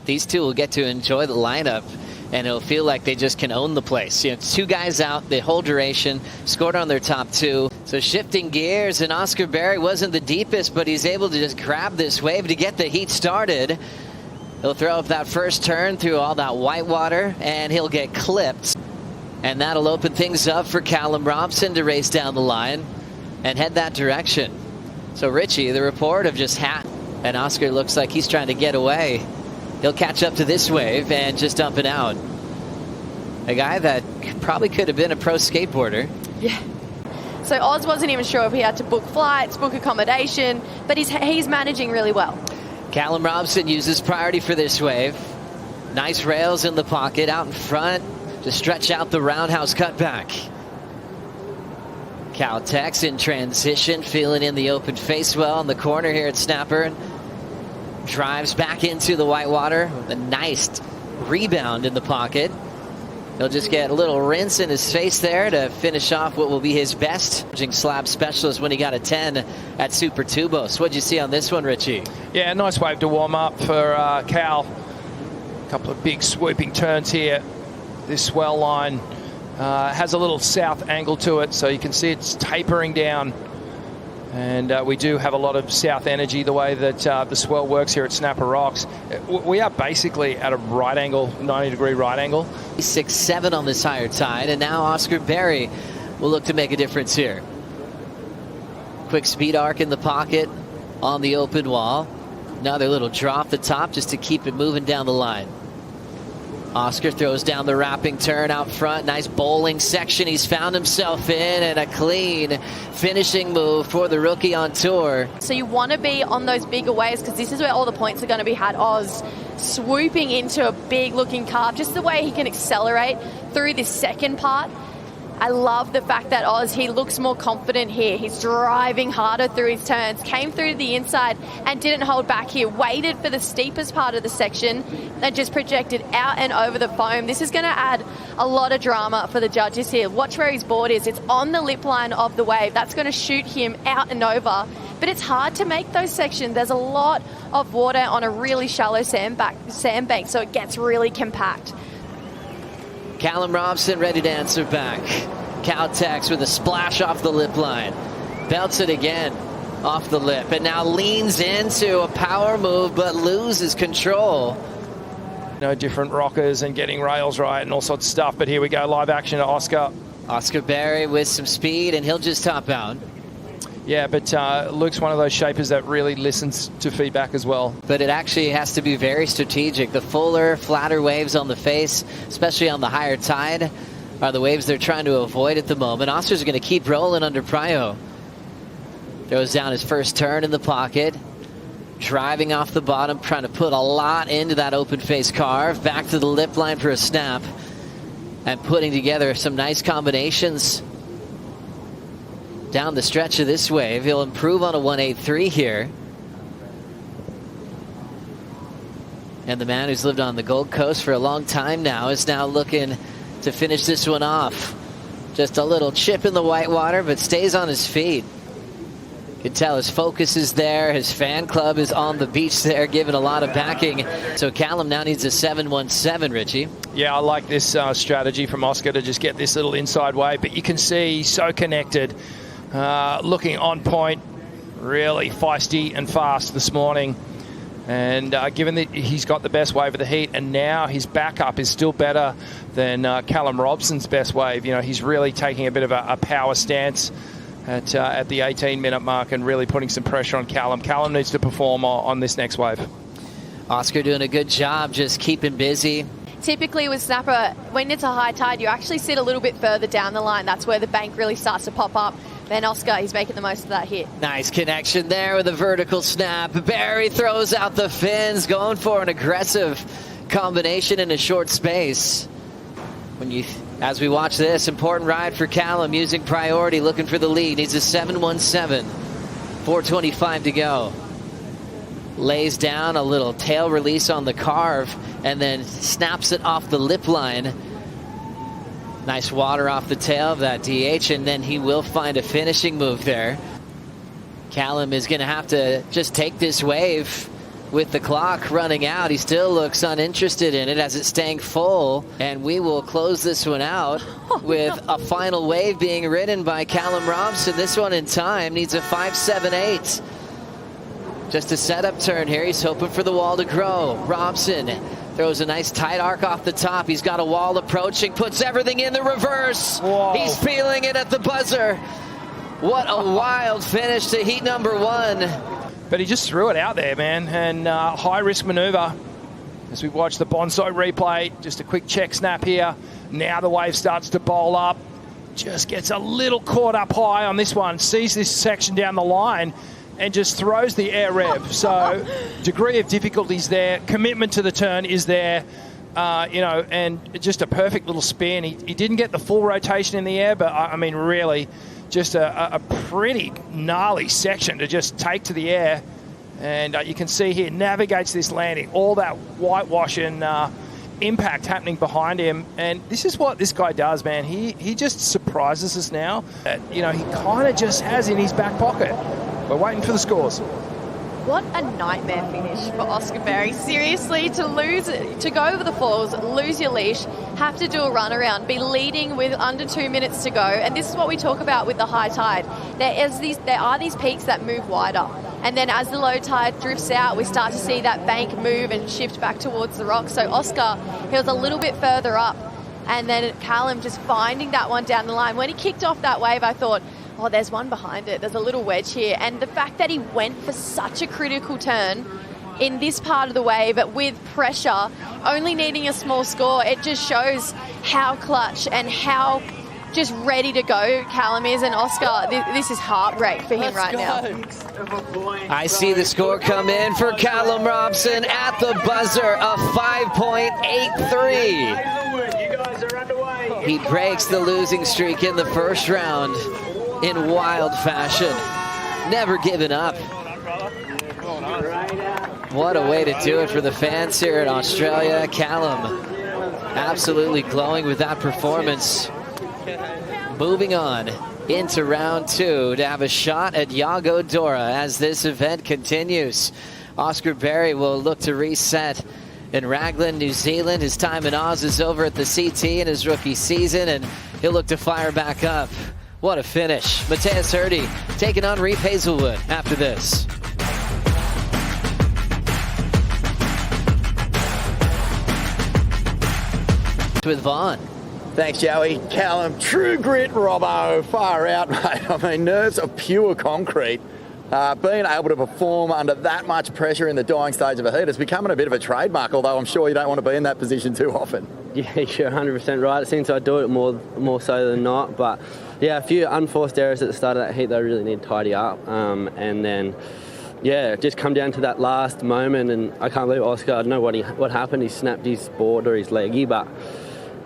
these two will get to enjoy the lineup, and it'll feel like they just can own the place. You know, 2 guys out the whole duration, scored on their top 2. So shifting gears, and Oscar Berry wasn't the deepest, but he's able to just grab this wave to get the heat started. He'll throw up that first turn through all that white water, and he'll get clipped. And that'll open things up for Callum Robson to race down the line and head that direction. So Richie, the report of just hat, and Oscar looks like he's trying to get away. He'll catch up to this wave and just dump it out. A guy that probably could have been a pro skateboarder. Yeah. So Oz wasn't even sure if he had to book flights, book accommodation, but he's managing really well. Callum Robson uses priority for this wave. Nice rails in the pocket out in front to stretch out the roundhouse cutback. Caltex in transition, feeling in the open face well in the corner here at Snapper. Drives back into the whitewater with a nice rebound in the pocket. He'll just get a little rinse in his face there to finish off what will be his best slab specialist when he got a 10 at Super Tubos. What'd you see on this one, Richie? Yeah, nice wave to warm up for Cal. A couple of big swooping turns here. This swell line has a little south angle to it, so you can see it's tapering down. And we do have a lot of south energy the way that the swell works here at Snapper Rocks. We are basically at a right angle, 90-degree right angle. 6-7 on this higher tide, and now Oscar Berry will look to make a difference here. Quick speed arc in the pocket on the open wall. Another little draw off the top just to keep it moving down the line. Oscar throws down the wrapping turn out front. Nice bowling section he's found himself in, and a clean finishing move for the rookie on tour. So you want to be on those bigger waves because this is where all the points are going to be had. Oz swooping into a big looking carve, just the way he can accelerate through this second part. I love the fact that Oz, he looks more confident here. He's driving harder through his turns, came through the inside and didn't hold back here, waited for the steepest part of the section and just projected out and over the foam. This is going to add a lot of drama for the judges here. Watch where his board is. It's on the lip line of the wave. That's going to shoot him out and over. But it's hard to make those sections. There's a lot of water on a really shallow sandbank, so it gets really compact. Callum Robson ready to answer back. Caltex with a splash off the lip line. Belts it again off the lip, and now leans into a power move but loses control. No different rockers and getting rails right and all sorts of stuff, but here we go, live action to Oscar. Oscar Berry with some speed, and he'll just top out. Yeah, but Luke's one of those shapers that really listens to feedback as well. But it actually has to be very strategic. The fuller, flatter waves on the face, especially on the higher tide, are the waves they're trying to avoid at the moment. Oscar's going to keep rolling under prio. Throws down his first turn in the pocket. Driving off the bottom, trying to put a lot into that open face carve. Back to the lip line for a snap. And putting together some nice combinations down the stretch of this wave. He'll improve on a 183 here. And the man who's lived on the Gold Coast for a long time now is now looking to finish this one off. Just a little chip in the whitewater, but stays on his feet. You can tell his focus is there. His fan club is on the beach there, giving a lot of backing. So Callum now needs a 7-1-7, Richie. Yeah, I like this strategy from Oscar to just get this little inside wave, but you can see so connected. Looking on point, really feisty and fast this morning. And given that he's got the best wave of the heat, and now his backup is still better than Callum Robson's best wave. You know, he's really taking a bit of a power stance at the 18-minute mark and really putting some pressure on Callum. Callum needs to perform on this next wave. Oscar doing a good job just keeping busy. Typically with Snapper, when it's a high tide, you actually sit a little bit further down the line. That's where the bank really starts to pop up. Then Oscar, he's making the most of that hit. Nice connection there with a vertical snap. Berry throws out the fins, going for an aggressive combination in a short space. As we watch this, important ride for Callum, using priority, looking for the lead. Needs a 7-1-7. 4:25 to go. Lays down a little tail release on the carve and then snaps it off the lip line. Nice water off the tail of that DH, and then he will find a finishing move there. Callum is going to have to just take this wave with the clock running out, he still looks uninterested in it as it's staying full. And we will close this one out with a final wave being ridden by Callum Robson. This one in time needs a 5.78. Just a setup turn here. He's hoping for the wall to grow. Robson throws a nice tight arc off the top. He's got a wall approaching, puts everything in the reverse. Whoa. He's feeling it at the buzzer. What a wild finish to heat number 1. But he just threw it out there, man, and high-risk maneuver. As we watch the Bonsoy replay, just a quick check snap here. Now the wave starts to bowl up. Just gets a little caught up high on this one. Sees this section down the line and just throws the air rev. So degree of difficulties there. Commitment to the turn is there. And just a perfect little spin. He didn't get the full rotation in the air, but I mean, really, just a pretty gnarly section to just take to the air. And you can see here, navigates this landing, all that whitewash and impact happening behind him. And this is what this guy does, man. He just surprises us now. He kind of just has in his back pocket. We're waiting for the scores. What a nightmare finish for Oscar Berry. Seriously, to go over the falls, lose your leash, have to do a run around, be leading with under 2 minutes to go. And this is what we talk about with the high tide. There are these peaks that move wider. And then as the low tide drifts out, we start to see that bank move and shift back towards the rocks. So Oscar, he was a little bit further up. And then Callum just finding that one down the line. When he kicked off that wave, I thought, oh, there's one behind it. There's a little wedge here. And the fact that he went for such a critical turn in this part of the wave with pressure, only needing a small score, it just shows how clutch and how just ready to go Callum is. And Oscar, this is heartbreak for him now. I see the score come in for Callum Robson at the buzzer, a 5.83. He breaks the losing streak in the first round in wild fashion. Never giving up. What a way to do it for the fans here in Australia. Callum absolutely glowing with that performance. Moving on into round 2 to have a shot at Yago Dora as this event continues. Oscar Berry will look to reset in Raglan, New Zealand. His time in Oz is over at the CT in his rookie season, and he'll look to fire back up. What a finish. Mateus Hurdy taking on Reef Hazelwood after this. With Vaughn. Thanks, Joey. Callum, true grit, Robbo. Far out, mate. I mean, nerves of pure concrete. Being able to perform under that much pressure in the dying stage of a heat is becoming a bit of a trademark, although I'm sure you don't want to be in that position too often. Yeah, you're 100% right. It seems I do it more so than not. But yeah, a few unforced errors at the start of that heat that I really need to tidy up. And then, yeah, just come down to that last moment. And I can't believe Oscar, I don't know what happened. He snapped his board or his leggy, but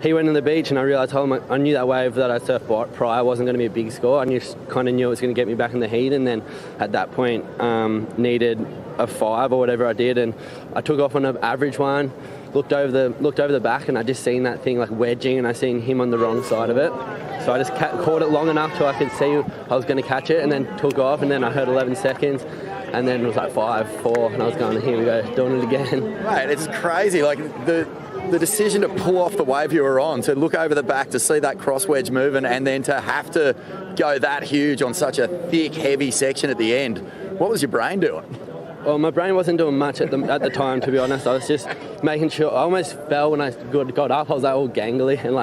he went on the beach, and I told him I knew that wave that I surfed prior wasn't going to be a big score. I kind of knew it was going to get me back in the heat, and then at that point needed a 5 or whatever I did, and I took off on an average one, looked over the back, and I just seen that thing like wedging, and I seen him on the wrong side of it. So I just caught it long enough so I could see I was going to catch it, and then took off, and then I heard 11 seconds. And then it was like 5, 4, and I was going, here we go, doing it again. Right, it's crazy. Like the decision to pull off the wave you were on, to look over the back, to see that cross wedge moving, and then to have to go that huge on such a thick, heavy section at the end. What was your brain doing? Well, my brain wasn't doing much at the time, to be honest. I was just making sure. I almost fell when I got up. I was like all gangly and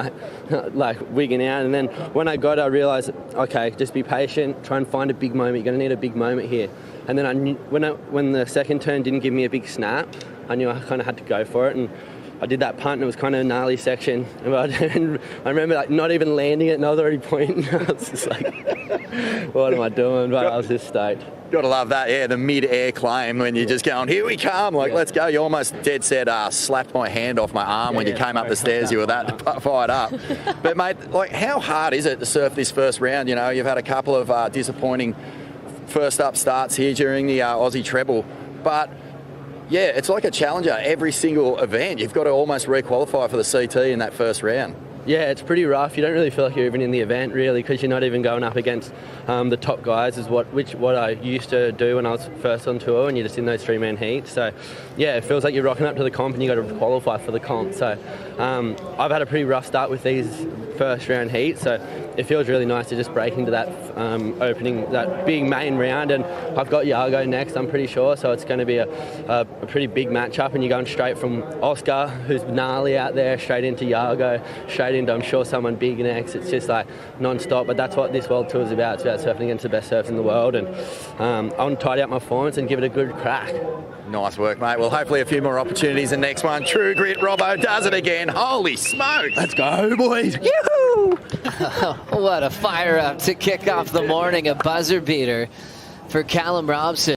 like wigging out. And then when I got it, I realised, okay, just be patient. Try and find a big moment. You're going to need a big moment here. And then I knew, when the second turn didn't give me a big snap, I knew I kind of had to go for it. And I did that punt, and it was kind of a gnarly section. And I remember like not even landing it, and I was already pointing. I was just like, what am I doing? But I was just stoked. Got to love that, yeah, the mid-air claim when you're just going, here we come, like, let's go. You almost dead set slapped my hand off my arm when you came up the stairs. You were that fired up. But, mate, like, how hard is it to surf this first round? You know, you've had a couple of disappointing first-up starts here during the Aussie treble. But, yeah, it's like a challenger every single event. You've got to almost re-qualify for the CT in that first round. Yeah, it's pretty rough. You don't really feel like you're even in the event, really, because you're not even going up against the top guys, is what I used to do when I was first on tour, and you're just in those three-man heats. So, yeah, it feels like you're rocking up to the comp and you got to qualify for the comp. So, I've had a pretty rough start with these first-round heats, so it feels really nice to just break into that opening, that big main round. And I've got Yago next, I'm pretty sure, so it's going to be a pretty big matchup, and you're going straight from Oscar, who's gnarly out there, straight into Yago, straight into, I'm sure, someone big next. It's just like non-stop, but that's what this World Tour is about. It's about surfing against the best surfers in the world, and I want to tidy up my performance and give it a good crack. Nice work, mate. Well, hopefully a few more opportunities in the next one. True grit, Robbo does it again. Holy smokes. Let's go, boys. Yoo-hoo! What a fire up to kick off the morning. A buzzer beater for Callum Robson.